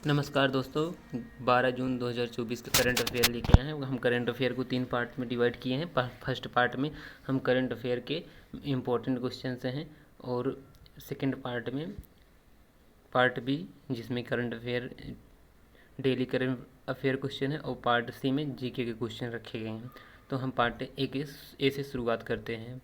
नमस्कार दोस्तों। 12 जून 2024 का करंट अफेयर लेके आए हैं। हम करंट अफेयर को 3 पार्ट में डिवाइड किए हैं। फर्स्ट पार्ट में हम करंट अफेयर के इम्पोर्टेंट क्वेश्चन हैं और सेकंड पार्ट में पार्ट बी जिसमें current affair daily current affair question है और पार्ट सी में जीके के क्वेश्चन रखे गए हैं। तो हम पार्ट ए से शुरुआत करते हैं।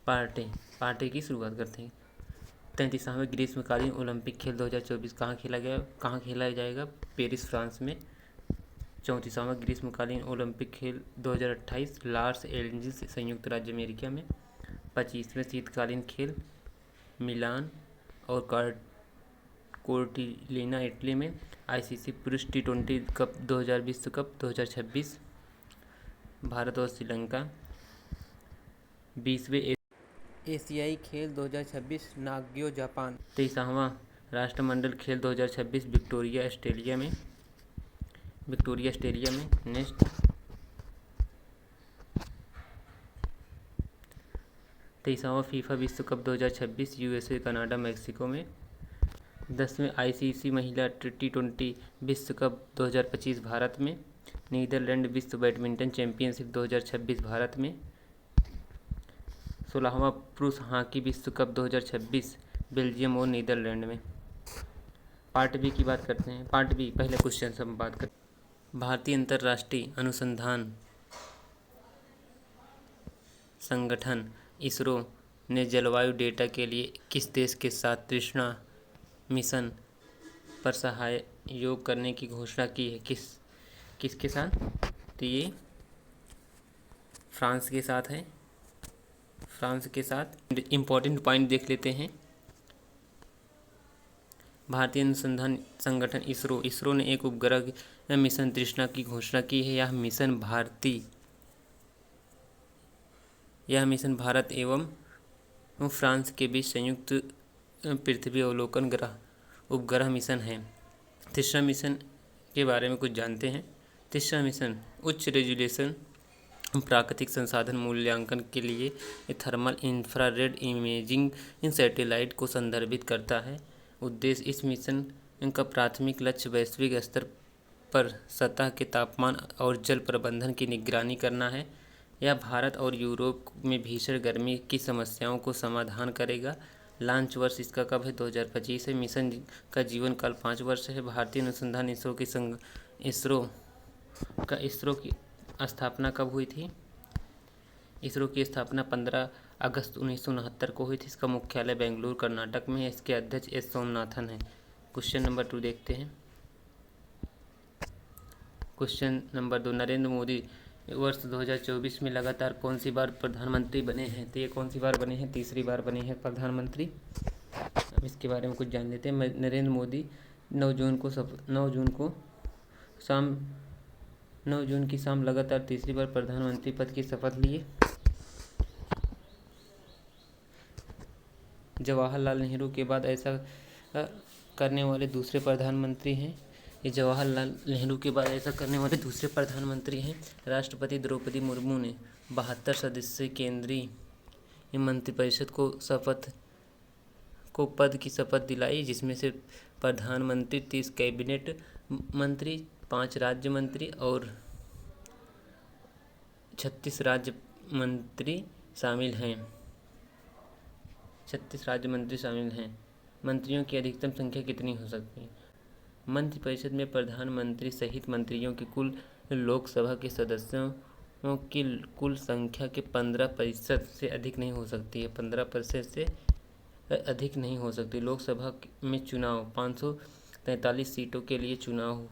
पार्ट ए की शुरुआत करते हैं। 33वां ग्रीष्मकालीन ओलंपिक खेल 2024 कहाँ खेला जाएगा? पेरिस, फ्रांस में। 34वां ग्रीष्मकालीन ओलंपिक खेल 2028 लॉस एंजिल्स, संयुक्त राज्य अमेरिका में। 25वें शीतकालीन खेल मिलान और कोर्टिलिना, इटली में। आईसीसी पुरुष T20 कप 2020 विश्व कप 2026 भारत और श्रीलंका। 20वें एशियाई खेल 2026 नागयो, जापान। 23वां राष्ट्रमंडल खेल 2026 विक्टोरिया, ऑस्ट्रेलिया में। नेक्स्ट 23वां फीफा विश्व कप 2026 यूएसए, कनाडा, मैक्सिको में। 10वें आईसीसी महिला T20 विश्व कप 2025 भारत में। नीदरलैंड विश्व बैडमिंटन चैंपियनशिप 2026 भारत में। 16वां पुरुष हॉकी विश्व कप 2026 बेल्जियम और नीदरलैंड में। पार्ट बी की बात करते हैं। पार्ट बी पहले क्वेश्चन से हम बात करते हैं। भारतीय अंतर्राष्ट्रीय अनुसंधान संगठन इसरो ने जलवायु डेटा के लिए किस देश के साथ तृष्णा मिशन पर सहयोग करने की घोषणा की है? किसके साथ? तो ये फ्रांस के साथ है। इम्पोर्टेंट पॉइंट देख लेते हैं। भारतीय अनुसंधान संगठन इसरो ने एक उपग्रह मिशन तृष्णा की घोषणा की है। यह मिशन भारत एवं फ्रांस के बीच संयुक्त पृथ्वी अवलोकन उपग्रह मिशन है। तीसरा मिशन के बारे में कुछ जानते हैं। तीसरा मिशन उच्च रेजोल्यूशन प्राकृतिक संसाधन मूल्यांकन के लिए थर्मल इंफ्रारेड इमेजिंग इन सैटेलाइट को संदर्भित करता है। उद्देश्य इस मिशन का प्राथमिक लक्ष्य वैश्विक स्तर पर सतह के तापमान और जल प्रबंधन की निगरानी करना है। यह भारत और यूरोप में भीषण गर्मी की समस्याओं को समाधान करेगा। लॉन्च वर्ष इसका कब है? 2025 है। मिशन का जीवन काल 5 वर्ष है। भारतीय अनुसंधान इसरो की स्थापना कब हुई थी? इसरो की स्थापना 15 अगस्त 1969 को हुई थी। इसका मुख्यालय बेंगलुरु, कर्नाटक में है। इसके अध्यक्ष एस सोमनाथन है। क्वेश्चन नंबर 2 देखते हैं। क्वेश्चन नंबर 2, नरेंद्र मोदी वर्ष 2024 में लगातार कौन सी बार प्रधानमंत्री बने हैं? तो ये कौन सी बार बने हैं? तीसरी बार बने हैं प्रधानमंत्री। अब इसके बारे में कुछ जान लेते हैं। नरेंद्र मोदी 9 जून की शाम लगातार तीसरी बार प्रधानमंत्री पद की शपथ लिए। जवाहरलाल नेहरू के बाद ऐसा करने वाले दूसरे प्रधानमंत्री हैं। ये जवाहरलाल नेहरू के बाद ऐसा करने वाले दूसरे प्रधानमंत्री हैं। राष्ट्रपति द्रौपदी मुर्मू ने 72 सदस्यीय केंद्रीय मंत्रिपरिषद को पद की शपथ दिलाई, जिसमें से प्रधानमंत्री, 30 कैबिनेट मंत्री, 5 राज्य मंत्री और 36 राज्य मंत्री शामिल हैं। मंत्रियों की अधिकतम संख्या कितनी हो सकती है? मंत्रिपरिषद में प्रधानमंत्री सहित मंत्रियों की कुल लोकसभा के सदस्यों की कुल संख्या के 15% से अधिक नहीं हो सकती है। 15% से अधिक नहीं हो सकती। लोकसभा में चुनाव 543 सीटों के लिए चुनाव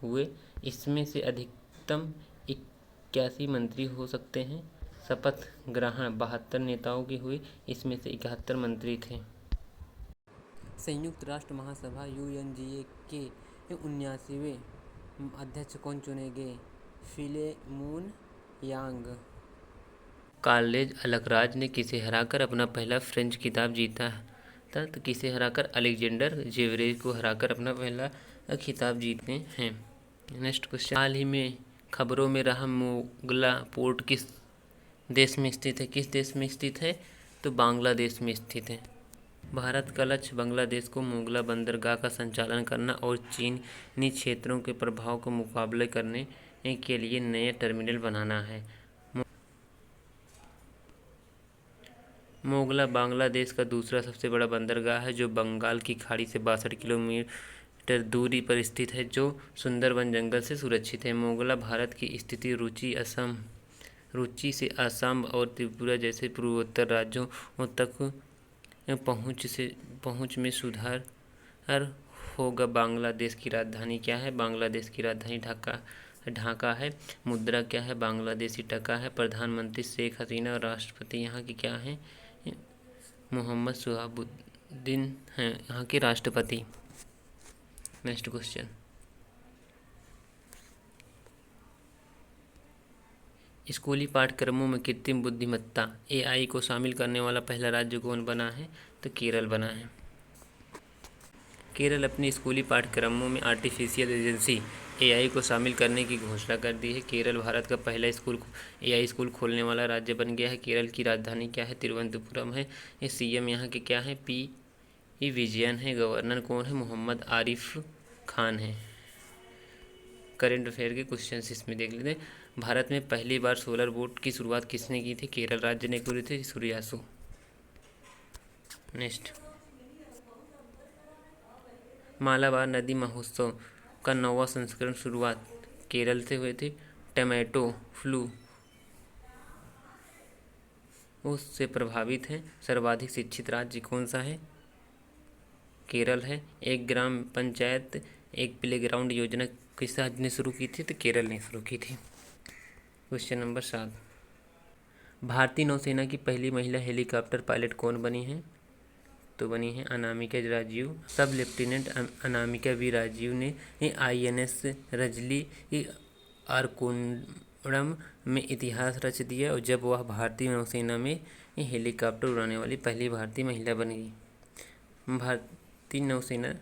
हुए। इसमें से अधिकतम 81 मंत्री हो सकते हैं। शपथ ग्रहण 72 नेताओं की हुई। इसमें से 71 मंत्री थे। संयुक्त राष्ट्र महासभा UNGA के 79वें अध्यक्ष कौन चुने गए? फिलेमोन यांग। कार्लेज अलकराज ने किसे हराकर अपना पहला फ्रेंच खिताब जीता था? तो किसे हराकर? अलेक्जेंडर जेवरेज को हराकर अपना पहला खिताब जीते हैं। नेक्स्ट क्वेश्चन, हाल ही में खबरों में रहा मोगला पोर्ट किस देश में स्थित है? तो बांग्लादेश में स्थित है। भारत का लक्ष्य बांग्लादेश को मोगला बंदरगाह का संचालन करना और चीनी क्षेत्रों के प्रभाव का मुकाबला करने के लिए नए टर्मिनल बनाना है। मोगला बांग्लादेश का दूसरा सबसे बड़ा बंदरगाह है, जो बंगाल की खाड़ी से 62 किलोमीटर दूरी पर स्थित है, जो सुंदरबन जंगल से सुरक्षित है। मोगला भारत की स्थिति रुचि से असम और त्रिपुरा जैसे पूर्वोत्तर राज्यों तक पहुंच में सुधार होगा। बांग्लादेश की राजधानी क्या है? बांग्लादेश की राजधानी ढाका है। मुद्रा क्या है? बांग्लादेशी टका है। प्रधानमंत्री शेख हसीना और राष्ट्रपति यहाँ की क्या है? मोहम्मद सुहाबुद्दीन हैं यहाँ के राष्ट्रपति। नेक्स्ट क्वेश्चन, स्कूली पाठ्यक्रमों में कृत्रिम बुद्धिमत्ता AI को शामिल करने वाला पहला राज्य कौन बना है? तो केरल बना है। केरल अपने स्कूली पाठ्यक्रमों में आर्टिफिशियल इंटेलिजेंस AI को शामिल करने की घोषणा कर दी है। केरल भारत का पहला AI स्कूल खोलने वाला राज्य बन गया है। केरल की राजधानी क्या है? तिरुवनंतपुरम है। CM यहाँ के क्या है? P विजयन है। गवर्नर कौन है? मोहम्मद आरिफ खान है। करंट अफेयर के क्वेश्चन इसमें देख लेते हैं। भारत में पहली बार सोलर बोट की शुरुआत किसने की थी? केरल राज्य ने की थी, सूर्यासु। नेक्स्ट, मालाबार नदी महोत्सव का 9वां संस्करण शुरुआत केरल से हुए थे। टोमेटो फ्लू उससे प्रभावित है। सर्वाधिक शिक्षित राज्य कौन सा है? केरल है। एक ग्राम पंचायत एक प्लेग्राउंड योजना किस राज्य ने शुरू की थी? तो केरल ने शुरू की थी। क्वेश्चन नंबर 7, भारतीय नौसेना की पहली महिला हेलीकॉप्टर पायलट कौन बनी है? तो बनी है अनामिका राजीव। सब लेफ्टिनेंट अनामिका वी राजीव ने INS रजली आरकोनम में इतिहास रच दिया, और जब वह भारतीय नौसेना में हेलीकॉप्टर उड़ाने वाली पहली भारतीय महिला बन गई। भारतीय नौसेना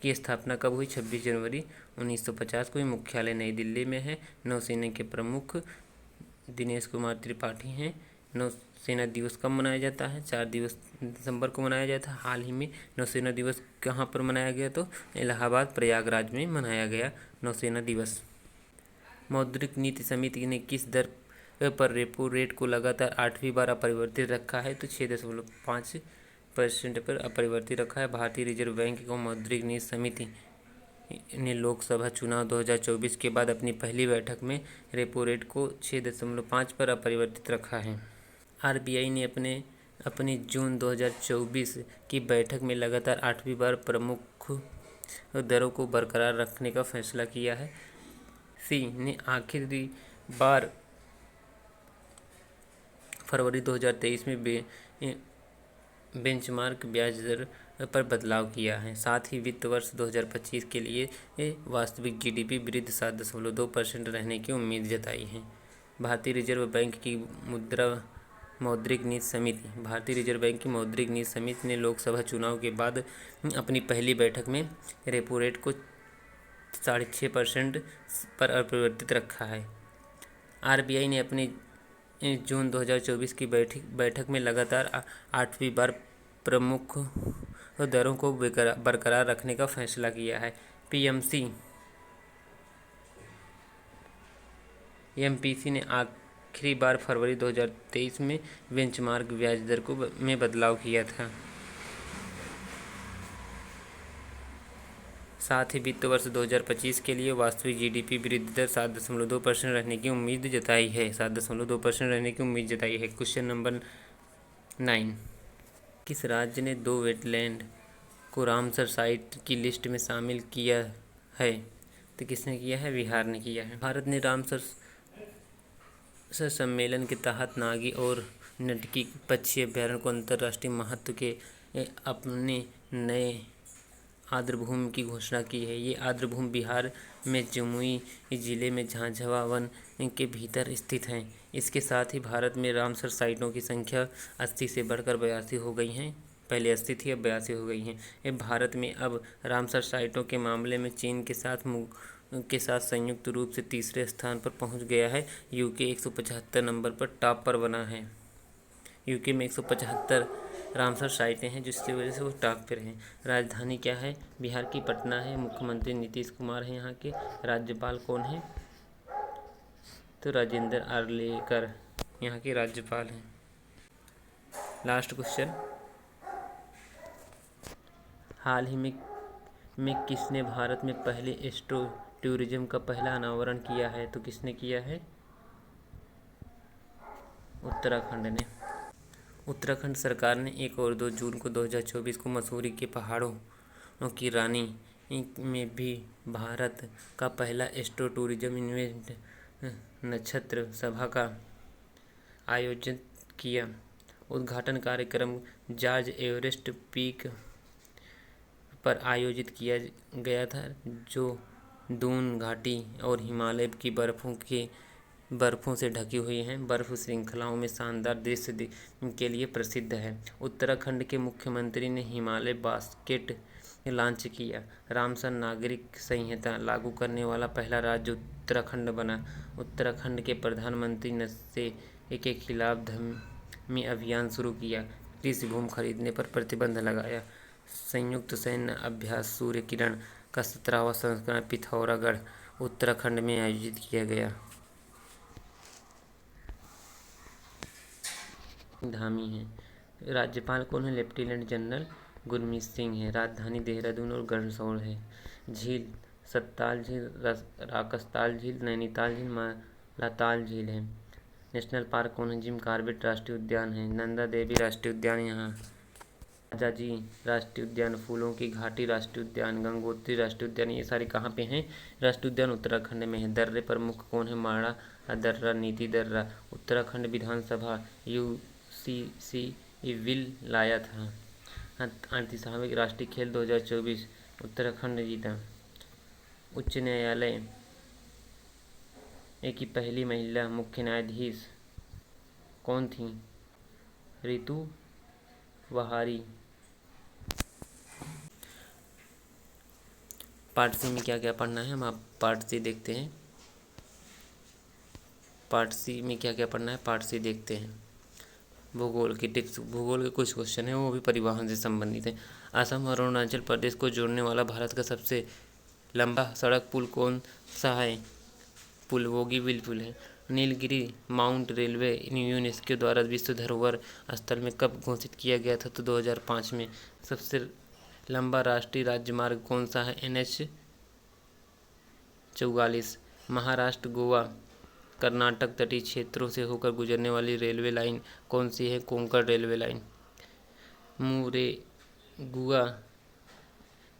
की स्थापना कब हुई? 26 जनवरी 1950 को। मुख्यालय नई दिल्ली में है। नौसेना के प्रमुख दिनेश कुमार त्रिपाठी हैं। नौसेना दिवस कब मनाया जाता है? 4 दिसंबर को मनाया जाता है। हाल ही में नौसेना दिवस कहाँ पर मनाया गया? तो इलाहाबाद प्रयागराज में मनाया गया नौसेना दिवस। मौद्रिक नीति समिति ने किस दर पर रेपो रेट को लगातार 8वीं बार अपरिवर्तित रखा है? तो 6.5% पर अपरिवर्तित रखा है। भारतीय रिजर्व बैंक को मौद्रिक नीति समिति ने लोकसभा चुनाव 2024 के बाद अपनी पहली बैठक में रेपो रेट को 6.5 पर अपरिवर्तित रखा है। RBI ने अपनी जून 2024 की बैठक में लगातार 8वीं बार प्रमुख दरों को बरकरार रखने का फैसला किया है। सी ने आखिरी बार फरवरी 2023 में बेंचमार्क ब्याज दर पर बदलाव किया है। साथ ही वित्त वर्ष 2025 के लिए वास्तविक GDP वृद्धि 7.2% रहने की उम्मीद जताई है। भारतीय रिजर्व बैंक की मौद्रिक नीति समिति भारतीय रिजर्व बैंक की मौद्रिक नीति समिति ने लोकसभा चुनाव के बाद अपनी पहली बैठक में रेपो रेट को 6.5% पर अपरिवर्तित रखा है। RBI ने अपनी जून 2024 की बैठक में लगातार 8वीं बार प्रमुख दरों को बरकरार रखने का फैसला किया है। MPC ने आखिरी बार फरवरी 2023 में बेंचमार्क ब्याज दर में बदलाव किया था। साथ ही वित्त वर्ष 2025 के लिए वास्तविक GDP वृद्धि दर 7.2% रहने की उम्मीद जताई है। 7.2% रहने की उम्मीद जताई है। क्वेश्चन नंबर 9, किस राज्य ने 2 वेटलैंड को रामसर साइट की लिस्ट में शामिल किया है? तो किसने किया है? बिहार ने किया है। भारत ने रामसर सम्मेलन के तहत नागी और नटकी पक्षी अभ्यारण्य को अंतर्राष्ट्रीय महत्व के अपने नए आर्द्रभूमि की घोषणा की है। ये आर्द्रभूमि बिहार में जमुई जिले में झाझवा वन के भीतर स्थित हैं। इसके साथ ही भारत में रामसर साइटों की संख्या 80 से बढ़कर 82 हो गई हैं। पहले 80 थी, अब 82 हो गई हैं। भारत में अब रामसर साइटों के मामले में चीन के साथ संयुक्त रूप से तीसरे स्थान पर पहुंच गया है। यूके 175 नंबर पर टॉप पर बना है। यूके में 175 रामसर साइटें हैं जिसकी वजह से वो टॉप पे रहे। राजधानी क्या है? बिहार की पटना है। मुख्यमंत्री नीतीश कुमार हैं यहाँ के। राज्यपाल कौन है? तो राजेंद्र आर्लेकर यहाँ के राज्यपाल हैं। लास्ट क्वेश्चन, हाल ही में किसने भारत में पहले एस्ट्रो टूरिज्म का पहला अनावरण किया है? तो किसने किया है? उत्तराखंड ने। उत्तराखंड सरकार ने 1 और 2 जून को 2024 को मसूरी के पहाड़ों की रानी में भी भारत का पहला एस्ट्रो टूरिज्म इवेंट नक्षत्र सभा का आयोजन किया। उद्घाटन कार्यक्रम जॉर्ज एवरेस्ट पीक पर आयोजित किया गया था, जो दून घाटी और हिमालय की बर्फों से ढकी हुई हैं। बर्फ श्रृंखलाओं में शानदार दृश्य के लिए प्रसिद्ध है। उत्तराखंड के मुख्यमंत्री ने हिमालय बास्केट लॉन्च किया। रामसर नागरिक संहिता लागू करने वाला पहला राज्य उत्तराखंड बना। उत्तराखंड के प्रधानमंत्री नशे के खिलाफ धर्मी अभियान शुरू किया। कृषि भूमि खरीदने पर प्रतिबंध लगाया। संयुक्त सैन्य अभ्यास सूर्य किरण का 17वां संस्करण पिथौरागढ़ उत्तराखंड में आयोजित किया गया। धामी है। राज्यपाल कौन है? लेफ्टिनेंट जनरल गुरमीत सिंह है। राजधानी देहरादून और गणसौर है। झील सत्ताल झील, राकसताल झील, नैनीताल झील, मालाताल झील है। नेशनल पार्क कौन है? जिम कॉर्बेट राष्ट्रीय उद्यान है। नंदा देवी राष्ट्रीय उद्यान यहाँ। राजाजी राष्ट्रीय उद्यान, फूलों की घाटी राष्ट्रीय उद्यान, गंगोत्री राष्ट्रीय उद्यान, ये सारे कहाँ पे हैं? राष्ट्रीय उद्यान उत्तराखंड में है। दर्रे प्रमुख कौन है? माड़ा दर्रा, नीति दर्रा। उत्तराखंड विधानसभा यूसीसी बिल लाया था। 38वां राष्ट्रीय खेल 2024 उत्तराखंड जीता। उच्च न्यायालय की पहली महिला मुख्य न्यायाधीश कौन थी? रितु वहारी। पार्ट सी में क्या क्या पढ़ना है हम आप पार्ट सी देखते हैं। पार्ट सी में क्या क्या पढ़ना है पार्ट सी देखते हैं। भूगोल की टिप्स, भूगोल के कुछ क्वेश्चन हैं, वो भी परिवहन से संबंधित हैं। असम और अरुणाचल प्रदेश को जोड़ने वाला भारत का सबसे लंबा सड़क पुल कौन सा है? पुल बोगीबील पुल है। नीलगिरी माउंट रेलवे यूनेस्को द्वारा विश्व धरोहर स्थल में कब घोषित किया गया था? तो 2005 में। सबसे लंबा राष्ट्रीय राजमार्ग कौन सा है? NH-44। महाराष्ट्र, गोवा, कर्नाटक तटीय क्षेत्रों से होकर गुजरने वाली रेलवे लाइन कौन सी है? Konkan railway line. मुरेगुआ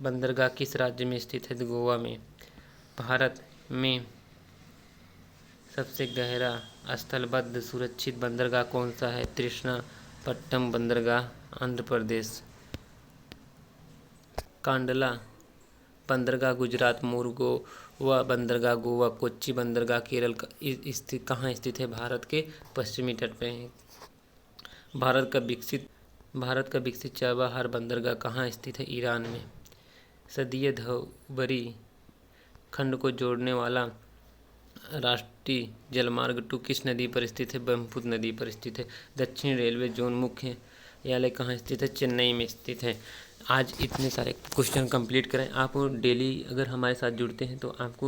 बंदरगाह किस राज्य में स्थित है? गोवा में। भारत में सबसे गहरा स्थलबद्ध सुरक्षित बंदरगाह कौन सा है? कृष्णापट्टनम बंदरगाह, आंध्र प्रदेश। कांडला बंदरगाह गुजरात, मोरगोवा बंदरगाह गोवा, कोच्चि बंदरगाह केरल स्थित कहाँ स्थित है? भारत के पश्चिमी तट पे है। भारत का विकसित चाबहार बंदरगाह कहाँ स्थित है? ईरान में। सदिया धवरी खंड को जोड़ने वाला राष्ट्रीय जलमार्ग 2 किस नदी पर स्थित है? ब्रह्मपुत्र नदी पर स्थित है। दक्षिण रेलवे जोन मुख्यालय कहाँ स्थित है? चेन्नई में स्थित है। आज इतने सारे क्वेश्चन कंप्लीट करें। आप डेली अगर हमारे साथ जुड़ते हैं तो आप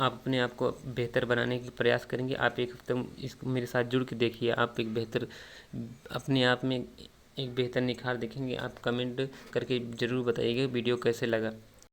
अपने आप को बेहतर बनाने की प्रयास करेंगे। आप एक हफ्ते इसको मेरे साथ जुड़ के देखिए, आप एक बेहतर अपने आप में एक बेहतर निखार देखेंगे। आप कमेंट करके ज़रूर बताइएगा वीडियो कैसे लगा।